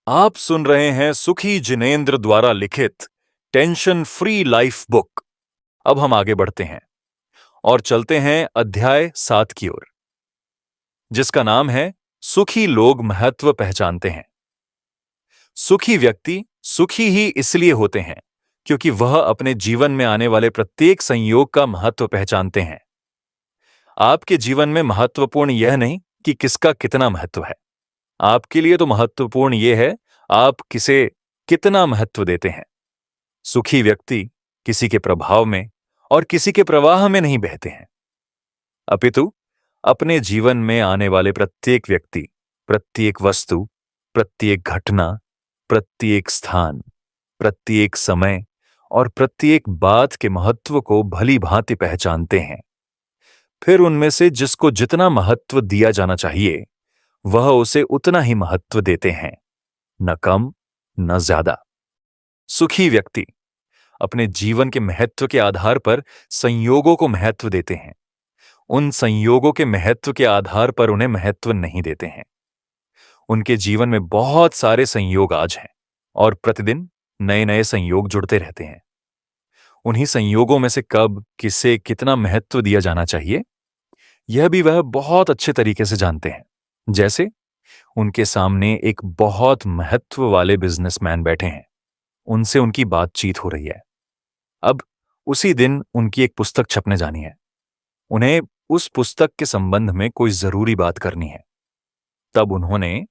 आप सुन रहे हैं सुखी जिनेंद्र द्वारा लिखित टेंशन फ्री लाइफ बुक। अब हम आगे बढ़ते हैं और चलते हैं अध्याय 7 की ओर, जिसका नाम है सुखी लोग महत्व पहचानते हैं। सुखी व्यक्ति सुखी ही इसलिए होते हैं क्योंकि वह अपने जीवन में आने वाले प्रत्येक संयोग का महत्व पहचानते हैं। आपके जीवन में महत्वपूर्ण यह नहीं कि किसका कितना महत्व है, आपके लिए तो महत्वपूर्ण यह है आप किसे कितना महत्व देते हैं। सुखी व्यक्ति किसी के प्रभाव में और किसी के प्रवाह में नहीं बहते हैं, अपितु अपने जीवन में आने वाले प्रत्येक व्यक्ति, प्रत्येक वस्तु, प्रत्येक घटना, प्रत्येक स्थान, प्रत्येक समय और प्रत्येक बात के महत्व को भली भांति पहचानते हैं। फिर उनमें से जिसको जितना महत्व दिया जाना चाहिए वह उसे उतना ही महत्व देते हैं, न कम न ज्यादा। सुखी व्यक्ति अपने जीवन के महत्व के आधार पर संयोगों को महत्व देते हैं, उन संयोगों के महत्व के आधार पर उन्हें महत्व नहीं देते हैं। उनके जीवन में बहुत सारे संयोग आज हैं और प्रतिदिन नए नए संयोग जुड़ते रहते हैं। उन्हीं संयोगों में से कब किसे कितना महत्व दिया जाना चाहिए यह भी वह बहुत अच्छे तरीके से जानते हैं। जैसे उनके सामने एक बहुत महत्व वाले बिजनेसमैन बैठे हैं, उनसे उनकी बातचीत हो रही है। अब उसी दिन उनकी एक पुस्तक छपने जानी है, उन्हें उस पुस्तक के संबंध में कोई जरूरी बात करनी है। तब उन्होंने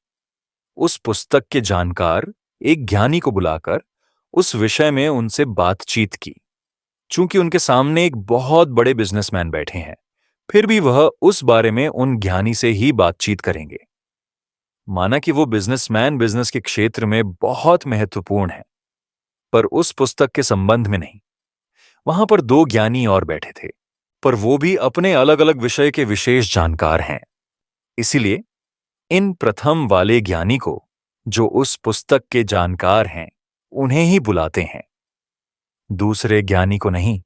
उस पुस्तक के जानकार एक ज्ञानी को बुलाकर उस विषय में उनसे बातचीत की। चूंकि उनके सामने एक बहुत बड़े बिजनेसमैन बैठे हैं, फिर भी वह उस बारे में उन ज्ञानी से ही बातचीत करेंगे। माना कि वो बिजनेसमैन बिजनेस के क्षेत्र में बहुत महत्वपूर्ण है, पर उस पुस्तक के संबंध में नहीं। वहां पर दो ज्ञानी और बैठे थे, पर वो भी अपने अलग अलग विषय के विशेष जानकार हैं। इसीलिए इन प्रथम वाले ज्ञानी को, जो उस पुस्तक के जानकार हैं, उन्हें ही बुलाते हैं, दूसरे ज्ञानी को नहीं,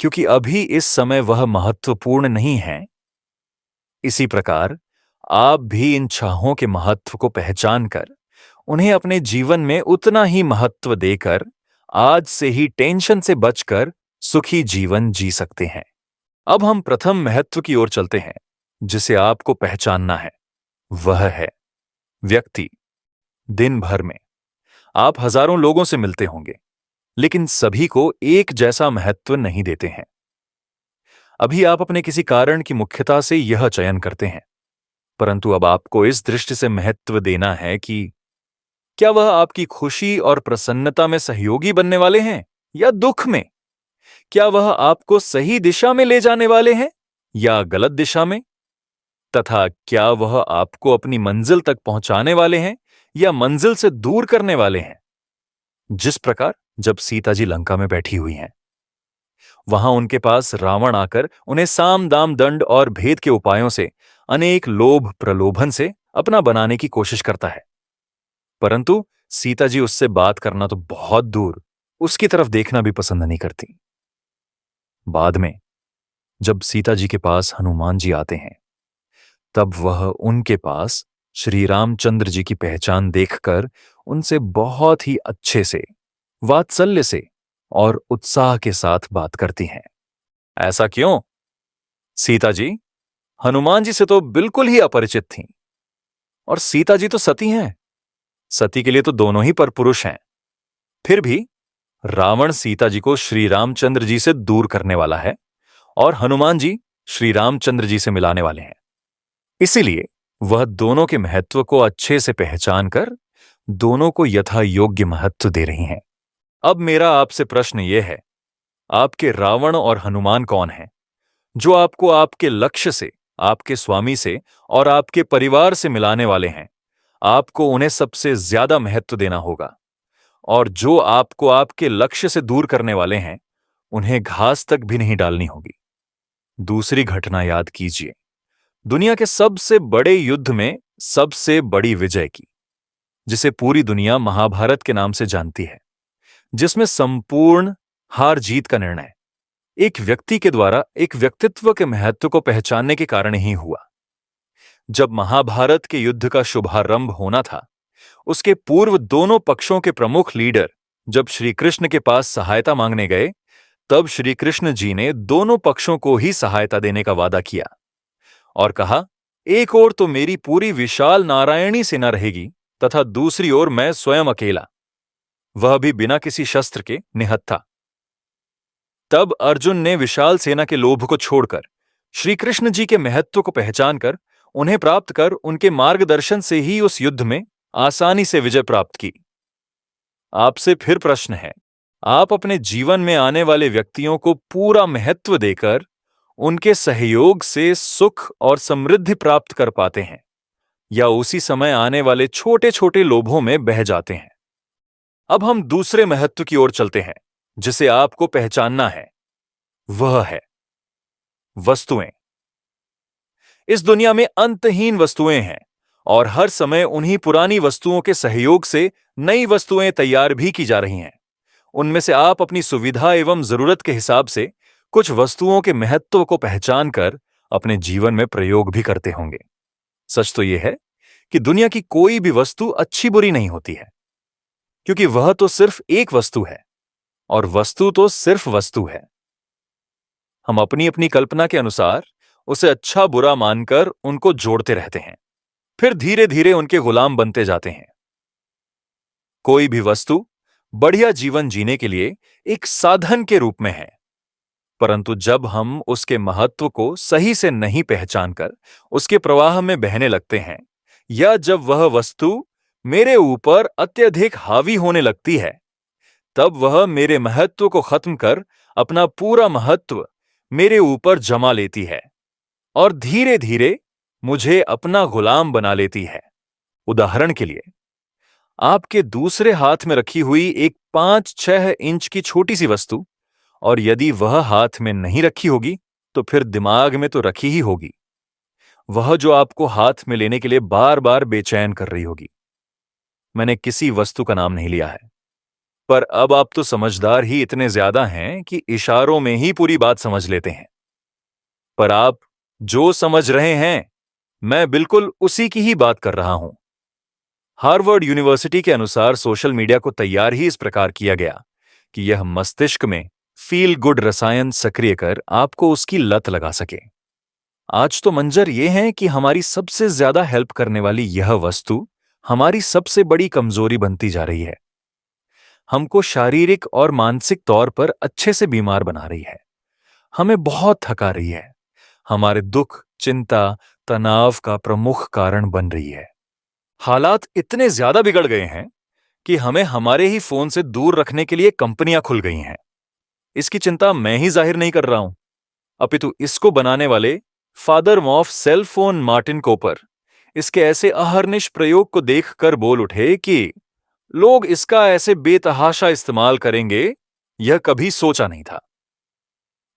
क्योंकि अभी इस समय वह महत्वपूर्ण नहीं है। इसी प्रकार आप भी इन चाहों के महत्व को पहचानकर उन्हें अपने जीवन में उतना ही महत्व देकर आज से ही टेंशन से बचकर सुखी जीवन जी सकते हैं। अब हम प्रथम महत्व की ओर चलते हैं जिसे आपको पहचानना है। वह है व्यक्ति। दिन भर में आप हजारों लोगों से मिलते होंगे, लेकिन सभी को एक जैसा महत्व नहीं देते हैं। अभी आप अपने किसी कारण की मुख्यता से यह चयन करते हैं, परंतु अब आपको इस दृष्टि से महत्व देना है कि क्या वह आपकी खुशी और प्रसन्नता में सहयोगी बनने वाले हैं या दुख में? क्या वह आपको सही दिशा में ले जाने वाले हैं या गलत दिशा में? तथा क्या वह आपको अपनी मंजिल तक पहुंचाने वाले हैं या मंजिल से दूर करने वाले हैं? जिस प्रकार जब सीता जी लंका में बैठी हुई हैं, वहां उनके पास रावण आकर उन्हें साम दाम दंड और भेद के उपायों से, अनेक लोभ प्रलोभन से अपना बनाने की कोशिश करता है, परंतु सीता जी उससे बात करना तो बहुत दूर, उसकी तरफ देखना भी पसंद नहीं करती। बाद में जब सीता जी के पास हनुमान जी आते हैं, तब वह उनके पास श्री रामचंद्र जी की पहचान देखकर उनसे बहुत ही अच्छे से, वात्सल्य से और उत्साह के साथ बात करती हैं। ऐसा क्यों? सीता जी हनुमान जी से तो बिल्कुल ही अपरिचित थीं, और सीता जी तो सती हैं। सती के लिए तो दोनों ही परपुरुष हैं। फिर भी रावण सीता जी को श्री रामचंद्र जी से दूर करने वाला है और हनुमान जी श्री रामचंद्र जी से मिलाने वाले हैं। इसीलिए वह दोनों के महत्व को अच्छे से पहचान कर दोनों को यथा योग्य महत्व दे रही हैं। अब मेरा आपसे प्रश्न यह है, आपके रावण और हनुमान कौन हैं, जो आपको आपके लक्ष्य से, आपके स्वामी से और आपके परिवार से मिलाने वाले हैं? आपको उन्हें सबसे ज्यादा महत्व देना होगा, और जो आपको आपके लक्ष्य से दूर करने वाले हैं, उन्हें घास तक भी नहीं डालनी होगी। दूसरी घटना याद कीजिए, दुनिया के सबसे बड़े युद्ध में सबसे बड़ी विजय की, जिसे पूरी दुनिया महाभारत के नाम से जानती है, जिसमें संपूर्ण हार जीत का निर्णय एक व्यक्ति के द्वारा एक व्यक्तित्व के महत्व को पहचानने के कारण ही हुआ। जब महाभारत के युद्ध का शुभारंभ होना था, उसके पूर्व दोनों पक्षों के प्रमुख लीडर जब श्री कृष्ण के पास सहायता मांगने गए, तब श्री कृष्ण जी ने दोनों पक्षों को ही सहायता देने का वादा किया और कहा, एक ओर तो मेरी पूरी विशाल नारायणी सेना रहेगी तथा दूसरी ओर मैं स्वयं अकेला, वह भी बिना किसी शस्त्र के, निहत्था। तब अर्जुन ने विशाल सेना के लोभ को छोड़कर श्री कृष्ण जी के महत्व को पहचान कर उन्हें प्राप्त कर उनके मार्गदर्शन से ही उस युद्ध में आसानी से विजय प्राप्त की। आपसे फिर प्रश्न है, आप अपने जीवन में आने वाले व्यक्तियों को पूरा महत्व देकर उनके सहयोग से सुख और समृद्धि प्राप्त कर पाते हैं या उसी समय आने वाले छोटे छोटे लोभों में बह जाते हैं? अब हम दूसरे महत्व की ओर चलते हैं जिसे आपको पहचानना है। वह है वस्तुएं। इस दुनिया में अंतहीन वस्तुएं हैं और हर समय उन्हीं पुरानी वस्तुओं के सहयोग से नई वस्तुएं तैयार भी की जा रही हैं। उनमें से आप अपनी सुविधा एवं जरूरत के हिसाब से कुछ वस्तुओं के महत्व को पहचान कर अपने जीवन में प्रयोग भी करते होंगे। सच तो यह है कि दुनिया की कोई भी वस्तु अच्छी बुरी नहीं होती है, क्योंकि वह तो सिर्फ एक वस्तु है और वस्तु तो सिर्फ वस्तु है। हम अपनी अपनी कल्पना के अनुसार उसे अच्छा बुरा मानकर उनको जोड़ते रहते हैं, फिर धीरे धीरे उनके गुलाम बनते जाते हैं। कोई भी वस्तु बढ़िया जीवन जीने के लिए एक साधन के रूप में है, परंतु जब हम उसके महत्व को सही से नहीं पहचानकर उसके प्रवाह में बहने लगते हैं या जब वह वस्तु मेरे ऊपर अत्यधिक हावी होने लगती है, तब वह मेरे महत्व को खत्म कर अपना पूरा महत्व मेरे ऊपर जमा लेती है और धीरे धीरे मुझे अपना गुलाम बना लेती है। उदाहरण के लिए, आपके दूसरे हाथ में रखी हुई एक 5-6 इंच की छोटी सी वस्तु, और यदि वह हाथ में नहीं रखी होगी तो फिर दिमाग में तो रखी ही होगी, वह जो आपको हाथ में लेने के लिए बार बार बेचैन कर रही होगी। मैंने किसी वस्तु का नाम नहीं लिया है, पर अब आप तो समझदार ही इतने ज्यादा हैं कि इशारों में ही पूरी बात समझ लेते हैं। पर आप जो समझ रहे हैं, मैं बिल्कुल उसी की ही बात कर रहा हूं। हार्वर्ड यूनिवर्सिटी के अनुसार सोशल मीडिया को तैयार ही इस प्रकार किया गया कि यह मस्तिष्क में फील गुड रसायन सक्रिय कर आपको उसकी लत लगा सके। आज तो मंजर यह है कि हमारी सबसे ज्यादा हेल्प करने वाली यह वस्तु हमारी सबसे बड़ी कमजोरी बनती जा रही है। हमको शारीरिक और मानसिक तौर पर अच्छे से बीमार बना रही है, हमें बहुत थका रही है, हमारे दुख, चिंता, तनाव का प्रमुख कारण बन रही है। हालात इतने ज्यादा बिगड़ गए हैं कि हमें हमारे ही फोन से दूर रखने के लिए कंपनियां खुल गई हैं। इसकी चिंता मैं ही जाहिर नहीं कर रहा हूं, अपितु इसको बनाने वाले father of cell phone Martin Cooper इसके ऐसे अहर्निश प्रयोग को देखकर बोल उठे कि लोग इसका ऐसे बेतहाशा इस्तेमाल करेंगे, यह कभी सोचा नहीं था।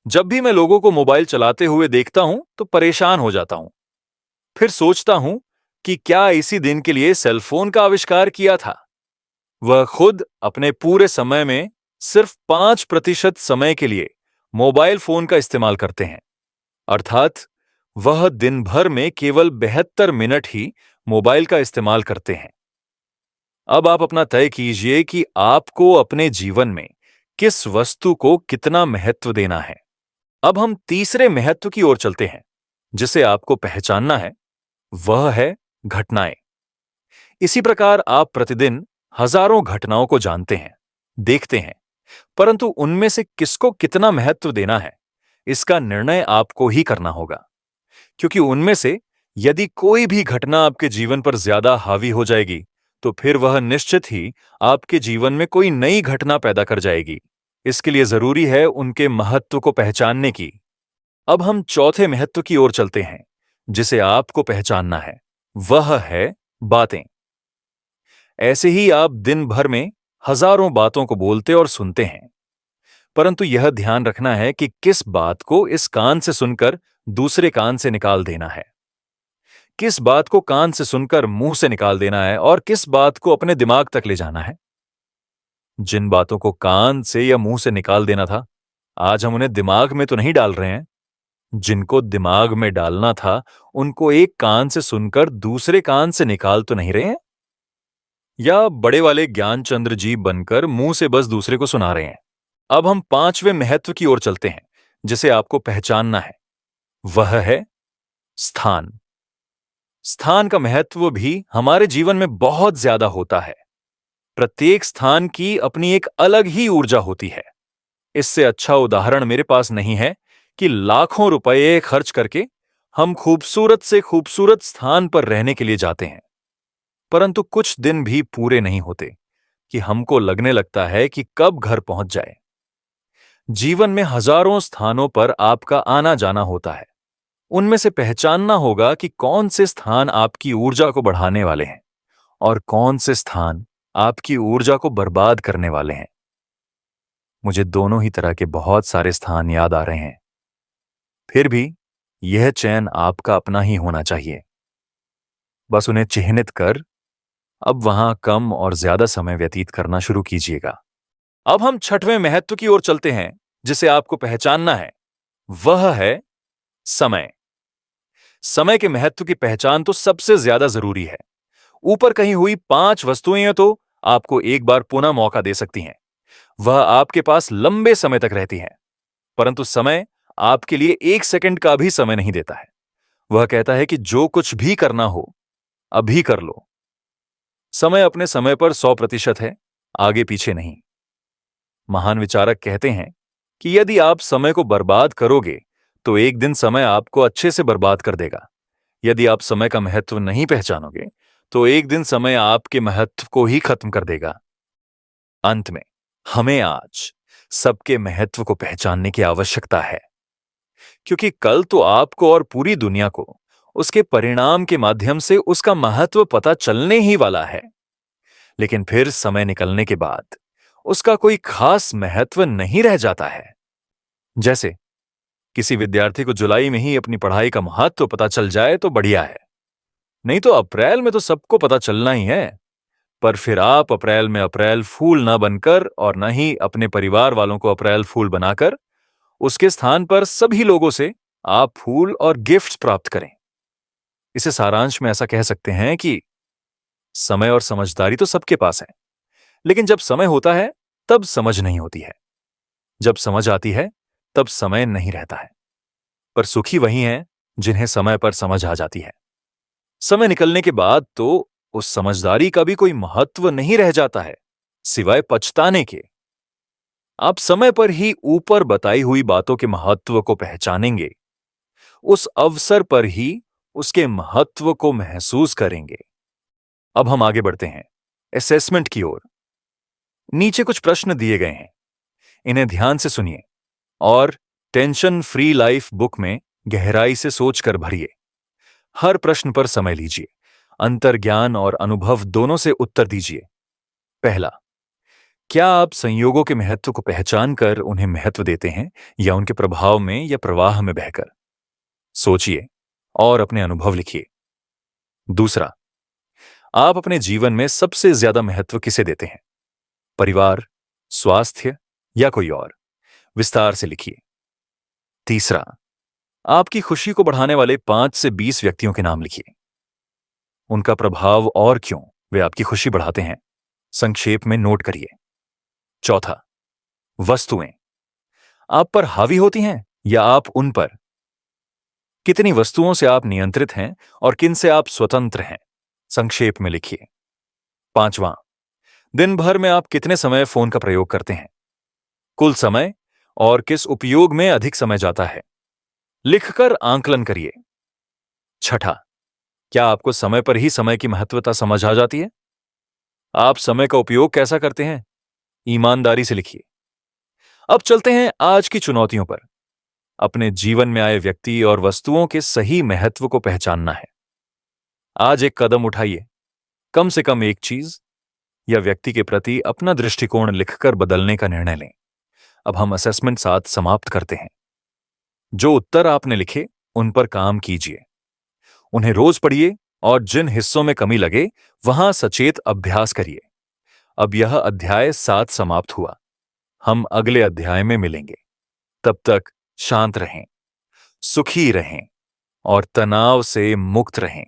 जब भी मैं लोगों को मोबाइल चलाते हुए देखता हूं तो परेशान हो जाता हूं, फिर सोचता हूं कि क्या इसी दिन के लिए सेलफोन का आविष्कार किया था। वह खुद अपने पूरे समय में सिर्फ 5% समय के लिए मोबाइल फोन का इस्तेमाल करते हैं, अर्थात वह दिन भर में केवल 72 मिनट ही मोबाइल का इस्तेमाल करते हैं। अब आप अपना तय कीजिए कि आपको अपने जीवन में किस वस्तु को कितना महत्व देना है। अब हम तीसरे महत्व की ओर चलते हैं जिसे आपको पहचानना है। वह है घटनाएं। इसी प्रकार आप प्रतिदिन हजारों घटनाओं को जानते हैं, देखते हैं, परंतु उनमें से किसको कितना महत्व देना है, इसका निर्णय आपको ही करना होगा, क्योंकि उनमें से यदि कोई भी घटना आपके जीवन पर ज्यादा हावी हो जाएगी तो फिर वह निश्चित ही आपके जीवन में कोई नई घटना पैदा कर जाएगी। इसके लिए जरूरी है उनके महत्व को पहचानने की। अब हम चौथे महत्व की ओर चलते हैं जिसे आपको पहचानना है। वह है बातें। ऐसे ही आप दिन भर में हजारों बातों को बोलते और सुनते हैं, परंतु यह ध्यान रखना है कि किस बात को इस कान से सुनकर दूसरे कान से निकाल देना है, किस बात को कान से सुनकर मुंह से निकाल देना है और किस बात को अपने दिमाग तक ले जाना है। जिन बातों को कान से या मुंह से निकाल देना था, आज हम उन्हें दिमाग में तो नहीं डाल रहे हैं। जिनको दिमाग में डालना था, उनको एक कान से सुनकर दूसरे कान से निकाल तो नहीं रहे हैं। या बड़े वाले ज्ञानचंद्र जी बनकर मुंह से बस दूसरे को सुना रहे हैं। अब हम पांचवें महत्व की ओर चलते हैं, जिसे आपको पहचानना है। वह है स्थान। स्थान का महत्व भी हमारे जीवन में बहुत ज्यादा होता है। प्रत्येक स्थान की अपनी एक अलग ही ऊर्जा होती है। इससे अच्छा उदाहरण मेरे पास नहीं है कि लाखों रुपए खर्च करके हम खूबसूरत से खूबसूरत स्थान पर रहने के लिए जाते हैं, परंतु कुछ दिन भी पूरे नहीं होते कि हमको लगने लगता है कि कब घर पहुंच जाए। जीवन में हजारों स्थानों पर आपका आना जाना होता है। उनमें से पहचानना होगा कि कौन से स्थान आपकी ऊर्जा को बढ़ाने वाले हैं और कौन से स्थान आपकी ऊर्जा को बर्बाद करने वाले हैं। मुझे दोनों ही तरह के बहुत सारे स्थान याद आ रहे हैं। फिर भी यह चयन आपका अपना ही होना चाहिए। बस उन्हें चिह्नित कर अब वहां कम और ज्यादा समय व्यतीत करना शुरू कीजिएगा। अब हम छठवें महत्व की ओर चलते हैं, जिसे आपको पहचानना है। वह है समय। समय के महत्व की पहचान तो सबसे ज्यादा जरूरी है। ऊपर कही हुई 5 वस्तुएं तो आपको एक बार पुनः मौका दे सकती हैं। वह आपके पास लंबे समय तक रहती हैं, परंतु समय आपके लिए 1 सेकंड का भी समय नहीं देता है। वह कहता है कि जो कुछ भी करना हो अभी कर लो। समय अपने समय पर 100% है, आगे पीछे नहीं। महान विचारक कहते हैं कि यदि आप समय को बर्बाद करोगे तो एक दिन समय आपको अच्छे से बर्बाद कर देगा। यदि आप समय का महत्व नहीं पहचानोगे तो एक दिन समय आपके महत्व को ही खत्म कर देगा। अंत में हमें आज सबके महत्व को पहचानने की आवश्यकता है, क्योंकि कल तो आपको और पूरी दुनिया को उसके परिणाम के माध्यम से उसका महत्व पता चलने ही वाला है। लेकिन फिर समय निकलने के बाद उसका कोई खास महत्व नहीं रह जाता है। जैसे किसी विद्यार्थी को जुलाई में ही अपनी पढ़ाई का महत्व पता चल जाए तो बढ़िया है, नहीं तो अप्रैल में तो सबको पता चलना ही है। पर फिर आप अप्रैल में अप्रैल फूल न बनकर और न ही अपने परिवार वालों को अप्रैल फूल बनाकर उसके स्थान पर सभी लोगों से आप फूल और गिफ्ट्स प्राप्त करें। इसे सारांश में ऐसा कह सकते हैं कि समय और समझदारी तो सबके पास है, लेकिन जब समय होता है तब समझ नहीं होती है। जब समझ आती है तब समय नहीं रहता है। पर सुखी वही हैं जिन्हें समय पर समझ आ जाती है। समय निकलने के बाद तो उस समझदारी का भी कोई महत्व नहीं रह जाता है, सिवाय पछताने के। आप समय पर ही ऊपर बताई हुई बातों के महत्व को पहचानेंगे, उस अवसर पर ही उसके महत्व को महसूस करेंगे। अब हम आगे बढ़ते हैं असेसमेंट की ओर। नीचे कुछ प्रश्न दिए गए हैं, इन्हें ध्यान से सुनिए और टेंशन फ्री लाइफ बुक में गहराई से सोचकर भरिए। हर प्रश्न पर समय लीजिए, अंतर्ज्ञान और अनुभव दोनों से उत्तर दीजिए। पहला, क्या आप संयोगों के महत्व को पहचान कर उन्हें महत्व देते हैं या उनके प्रभाव में या प्रवाह में बहकर? सोचिए और अपने अनुभव लिखिए। दूसरा, आप अपने जीवन में सबसे ज्यादा महत्व किसे देते हैं? परिवार, स्वास्थ्य या कोई और? विस्तार से लिखिए। तीसरा, आपकी खुशी को बढ़ाने वाले 5 से 20 व्यक्तियों के नाम लिखिए। उनका प्रभाव और क्यों वे आपकी खुशी बढ़ाते हैं, संक्षेप में नोट करिए। चौथा, वस्तुएं आप पर हावी होती हैं या आप उन पर? कितनी वस्तुओं से आप नियंत्रित हैं और किन से आप स्वतंत्र हैं, संक्षेप में लिखिए। पांचवां, दिन भर में आप कितने समय फोन का प्रयोग करते हैं? कुल समय और किस उपयोग में अधिक समय जाता है, लिखकर आंकलन करिए। छठा, क्या आपको समय पर ही समय की महत्वता समझ आ जाती है? आप समय का उपयोग कैसा करते हैं, ईमानदारी से लिखिए। अब चलते हैं आज की चुनौतियों पर। अपने जीवन में आए व्यक्ति और वस्तुओं के सही महत्व को पहचानना है। आज एक कदम उठाइए, कम से कम एक चीज या व्यक्ति के प्रति अपना दृष्टिकोण लिखकर बदलने का निर्णय लें। अब हम असेसमेंट साथ समाप्त करते हैं। जो उत्तर आपने लिखे उन पर काम कीजिए, उन्हें रोज पढ़िए और जिन हिस्सों में कमी लगे वहां सचेत अभ्यास करिए। अब यह अध्याय 7 समाप्त हुआ। हम अगले अध्याय में मिलेंगे। तब तक शांत रहें, सुखी रहें और तनाव से मुक्त रहें।